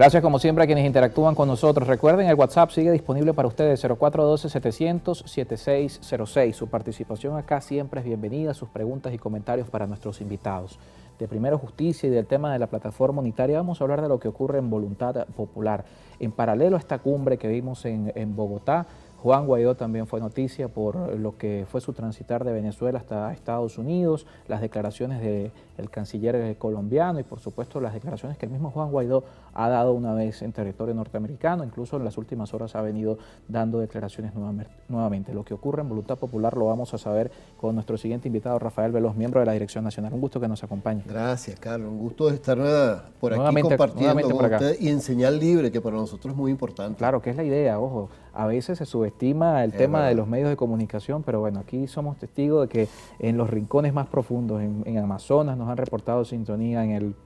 Gracias como siempre a quienes interactúan con nosotros. Recuerden, el WhatsApp sigue disponible para ustedes, 0412-700-7606. Su participación acá siempre es bienvenida, sus preguntas y comentarios para nuestros invitados. De Primero Justicia y del tema de la plataforma unitaria vamos a hablar de lo que ocurre en Voluntad Popular. En paralelo a esta cumbre que vimos en Bogotá, Juan Guaidó también fue noticia por lo que fue su transitar de Venezuela hasta Estados Unidos, las declaraciones del canciller colombiano y por supuesto las declaraciones que el mismo Juan Guaidó ha dado una vez en territorio norteamericano, incluso en las últimas horas ha venido dando declaraciones nuevamente. Lo que ocurre en Voluntad Popular lo vamos a saber con nuestro siguiente invitado, Rafael Veloz, miembro de la Dirección Nacional. Un gusto que nos acompañe. Gracias, Carlos. Un gusto estar por aquí compartiendo con usted y en señal libre, que para nosotros es muy importante. Claro, que es la idea, ojo. A veces se subestima el tema de los medios de comunicación, pero bueno, aquí somos testigos de que en los rincones más profundos, en Amazonas, nos han reportado sintonía,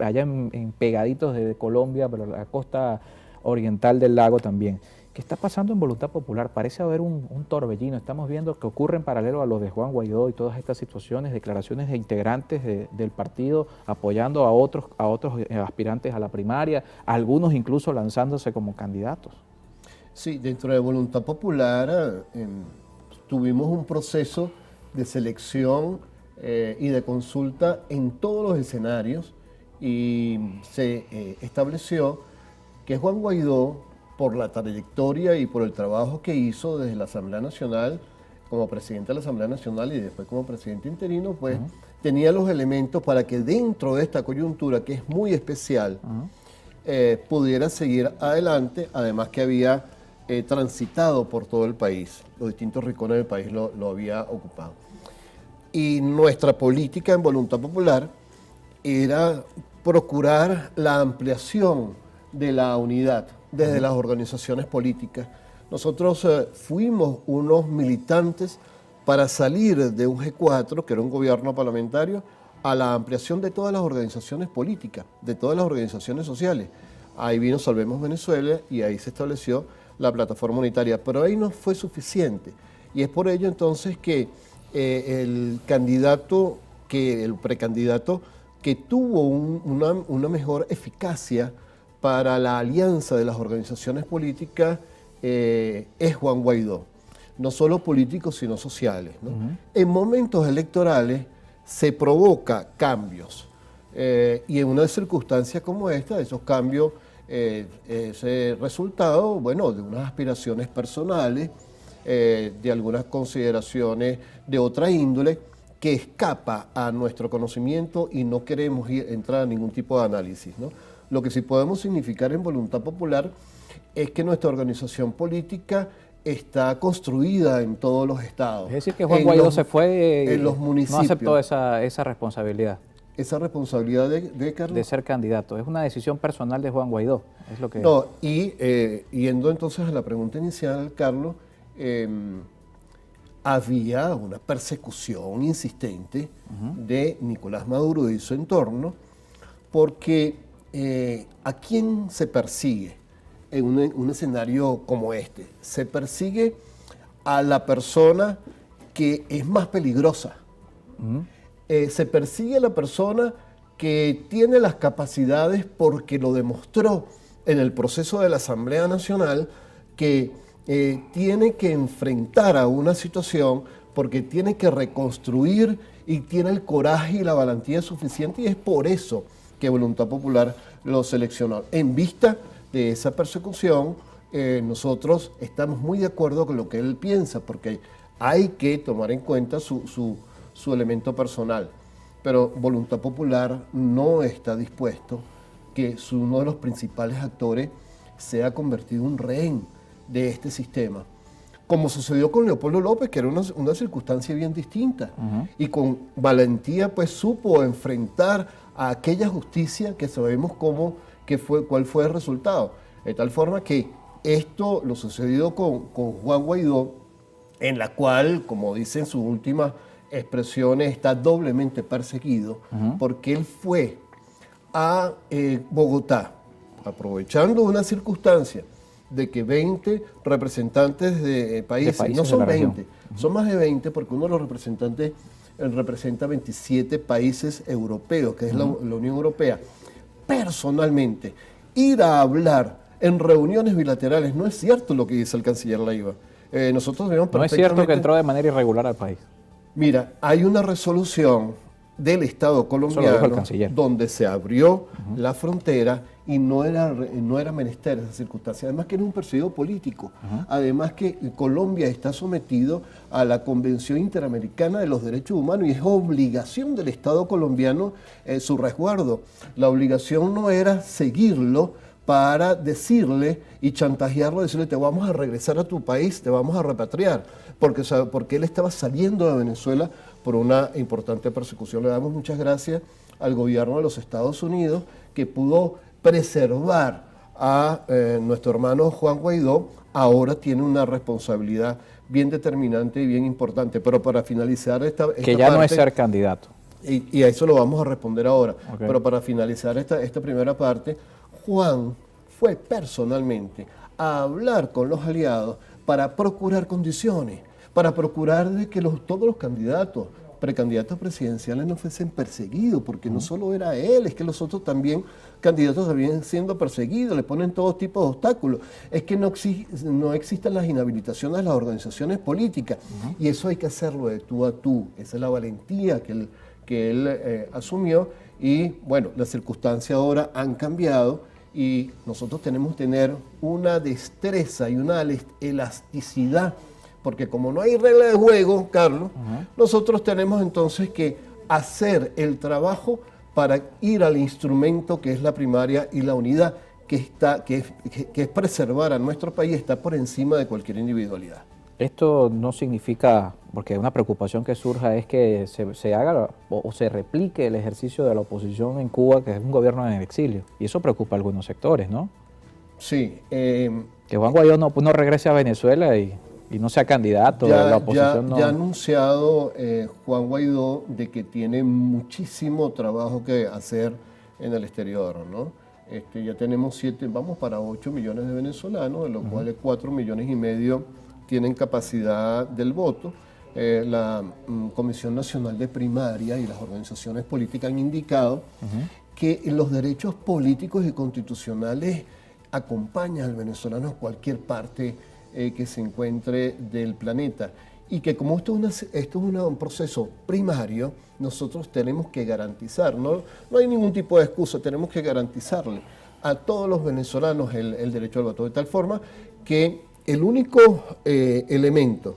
allá en pegaditos de Colombia, pero la costa oriental del lago también. ¿Qué está pasando en Voluntad Popular? Parece haber un torbellino. Estamos viendo que ocurre en paralelo a lo de Juan Guaidó y todas estas situaciones, declaraciones de integrantes del partido apoyando a otros aspirantes a la primaria, algunos incluso lanzándose como candidatos. Sí, dentro de Voluntad Popular tuvimos un proceso de selección y de consulta en todos los escenarios y se estableció que Juan Guaidó, por la trayectoria y por el trabajo que hizo desde la Asamblea Nacional, como presidente de la Asamblea Nacional y después como presidente interino, pues tenía los elementos para que dentro de esta coyuntura, que es muy especial, pudiera seguir adelante, además que había transitado por todo el país, los distintos rincones del país lo había ocupado. Y nuestra política en Voluntad Popular era procurar la ampliación de la unidad desde las organizaciones políticas. Nosotros fuimos unos militantes para salir de un G4, que era un gobierno parlamentario, a la ampliación de todas las organizaciones políticas, de todas las organizaciones sociales. Ahí vino Salvemos Venezuela y ahí se estableció la plataforma unitaria, pero ahí no fue suficiente. Y es por ello entonces que el precandidato que tuvo una mejor eficacia para la alianza de las organizaciones políticas es Juan Guaidó. No solo políticos, sino sociales, ¿no? En momentos electorales se provoca cambios y en una circunstancia como esta, esos cambios ese resultado, bueno, de unas aspiraciones personales, de algunas consideraciones de otra índole que escapa a nuestro conocimiento y no queremos entrar a ningún tipo de análisis, ¿no? Lo que sí podemos significar en Voluntad Popular es que nuestra organización política está construida en todos los estados. Es decir, que Juan Guaidó se fue en los municipios. No aceptó esa responsabilidad. Esa responsabilidad de Carlos. De ser candidato. Es una decisión personal de Juan Guaidó. Es lo que... No, y yendo entonces a la pregunta inicial, Carlos, había una persecución insistente de Nicolás Maduro y su entorno, porque ¿a quién se persigue en un escenario como este? Se persigue a la persona que es más peligrosa. Se persigue a la persona que tiene las capacidades porque lo demostró en el proceso de la Asamblea Nacional, que tiene que enfrentar a una situación porque tiene que reconstruir y tiene el coraje y la valentía suficiente, y es por eso que Voluntad Popular lo seleccionó. En vista de esa persecución, nosotros estamos muy de acuerdo con lo que él piensa, porque hay que tomar en cuenta su elemento personal. Pero Voluntad Popular no está dispuesto que uno de los principales actores sea convertido en un rehén de este sistema, como sucedió con Leopoldo López, que era una circunstancia bien distinta, y con valentía pues supo enfrentar a aquella justicia que sabemos cuál fue el resultado, de tal forma que esto, lo sucedido con Juan Guaidó, en la cual, como dicen sus últimas expresiones, está doblemente perseguido, porque él fue a Bogotá, aprovechando una circunstancia de que 20 representantes de países no son 20, son más de 20, porque uno de los representantes representa 27 países europeos, que es la Unión Europea, personalmente ir a hablar en reuniones bilaterales. No es cierto lo que dice el canciller Leiva. Nosotros vemos perfectamente... No es cierto que entró de manera irregular al país. Mira, hay una resolución del Estado colombiano donde se abrió la frontera y no era menester esa circunstancia. Además que era un perseguido político. Además que Colombia está sometido a la Convención Interamericana de los Derechos Humanos y es obligación del Estado colombiano su resguardo. La obligación no era seguirlo para decirle y chantajearlo, decirle te vamos a regresar a tu país, te vamos a repatriar, porque él estaba saliendo de Venezuela por una importante persecución. Le damos muchas gracias al gobierno de los Estados Unidos que pudo preservar a nuestro hermano Juan Guaidó. Ahora tiene una responsabilidad bien determinante y bien importante. Pero para finalizar esta que ya parte, no es ser candidato. Y a eso lo vamos a responder ahora. Okay. Pero para finalizar esta primera parte, Juan fue personalmente a hablar con los aliados para procurar condiciones, para procurar de que todos los candidatos, precandidatos presidenciales no fuesen perseguidos, porque no solo era él, es que los otros también candidatos también siendo perseguidos, le ponen todo tipo de obstáculos. Es que no existen las inhabilitaciones de las organizaciones políticas, y eso hay que hacerlo de tú a tú. Esa es la valentía que él asumió, y bueno, las circunstancias ahora han cambiado, y nosotros tenemos que tener una destreza y una elasticidad, porque como no hay regla de juego, Carlos, nosotros tenemos entonces que hacer el trabajo para ir al instrumento que es la primaria y la unidad, que es preservar a nuestro país, está por encima de cualquier individualidad. Esto no significa, porque una preocupación que surja es que se haga o se replique el ejercicio de la oposición en Cuba, que es un gobierno en el exilio. Y eso preocupa a algunos sectores, ¿no? Sí. Que Juan Guaidó no regrese a Venezuela y no sea candidato de la oposición. Ya ha anunciado Juan Guaidó de que tiene muchísimo trabajo que hacer en el exterior, ¿no? Ya tenemos vamos para 8 millones de venezolanos, de los cuales 4,5 millones tienen capacidad del voto. La Comisión Nacional de Primaria y las organizaciones políticas han indicado que los derechos políticos y constitucionales acompañan al venezolano a cualquier parte que se encuentre del planeta, y que como esto es un proceso primario, nosotros tenemos que garantizar, no hay ningún tipo de excusa, tenemos que garantizarle a todos los venezolanos el derecho al voto, de tal forma que el único elemento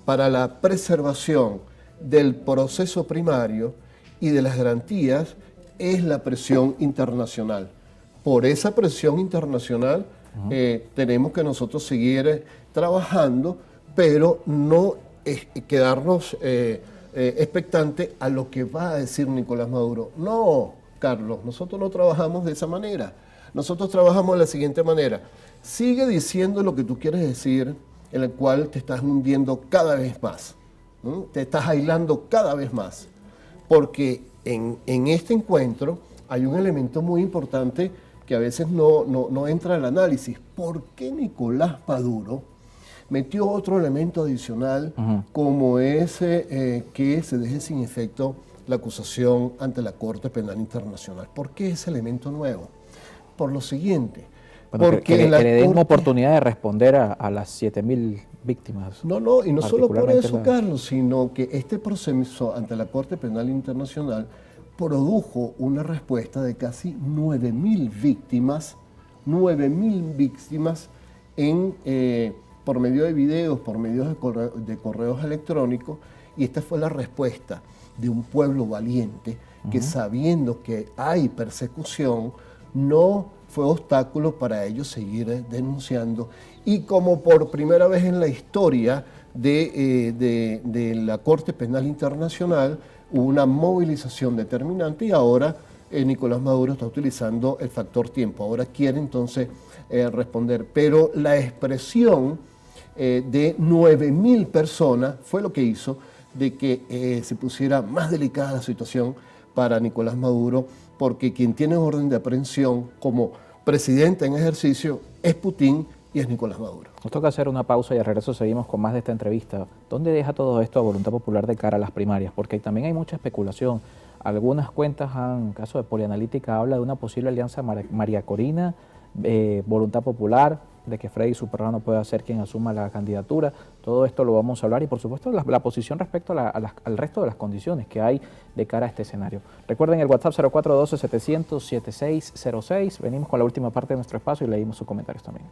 para la preservación del proceso primario y de las garantías es la presión internacional. Por esa presión internacional tenemos que nosotros seguir trabajando, pero no quedarnos expectantes a lo que va a decir Nicolás Maduro. No, Carlos, nosotros no trabajamos de esa manera. Nosotros trabajamos de la siguiente manera. Sigue diciendo lo que tú quieres decir, en el cual te estás hundiendo cada vez más. Te estás aislando cada vez más. Porque en este encuentro hay un elemento muy importante que a veces no entra al análisis. ¿Por qué Nicolás Maduro metió otro elemento adicional como ese que se deje sin efecto la acusación ante la Corte Penal Internacional? ¿Por qué ese elemento nuevo? Por lo siguiente. Bueno, porque que le den oportunidad de responder a las 7.000 víctimas. No, y no solo por eso, Carlos, sino que este proceso ante la Corte Penal Internacional produjo una respuesta de casi 9.000 víctimas, por medio de videos, por medio de correos electrónicos, y esta fue la respuesta de un pueblo valiente que, sabiendo que hay persecución, no fue obstáculo para ellos seguir denunciando, y como por primera vez en la historia de la Corte Penal Internacional hubo una movilización determinante, y ahora Nicolás Maduro está utilizando el factor tiempo, ahora quiere entonces responder, pero la expresión de 9.000 personas fue lo que hizo de que se pusiera más delicada la situación para Nicolás Maduro, porque quien tiene orden de aprehensión como presidente en ejercicio es Putin y es Nicolás Maduro. Nos toca hacer una pausa y al regreso seguimos con más de esta entrevista. ¿Dónde deja todo esto a Voluntad Popular de cara a las primarias? Porque también hay mucha especulación. Algunas cuentas, en caso de Polianalítica, habla de una posible alianza María Corina voluntad popular, de que Freddy Superrano pueda ser quien asuma la candidatura. Todo esto lo vamos a hablar y por supuesto la posición respecto al resto de las condiciones que hay de cara a este escenario. Recuerden el WhatsApp 0412-700-7606. Venimos con la última parte de nuestro espacio y leímos sus comentarios también.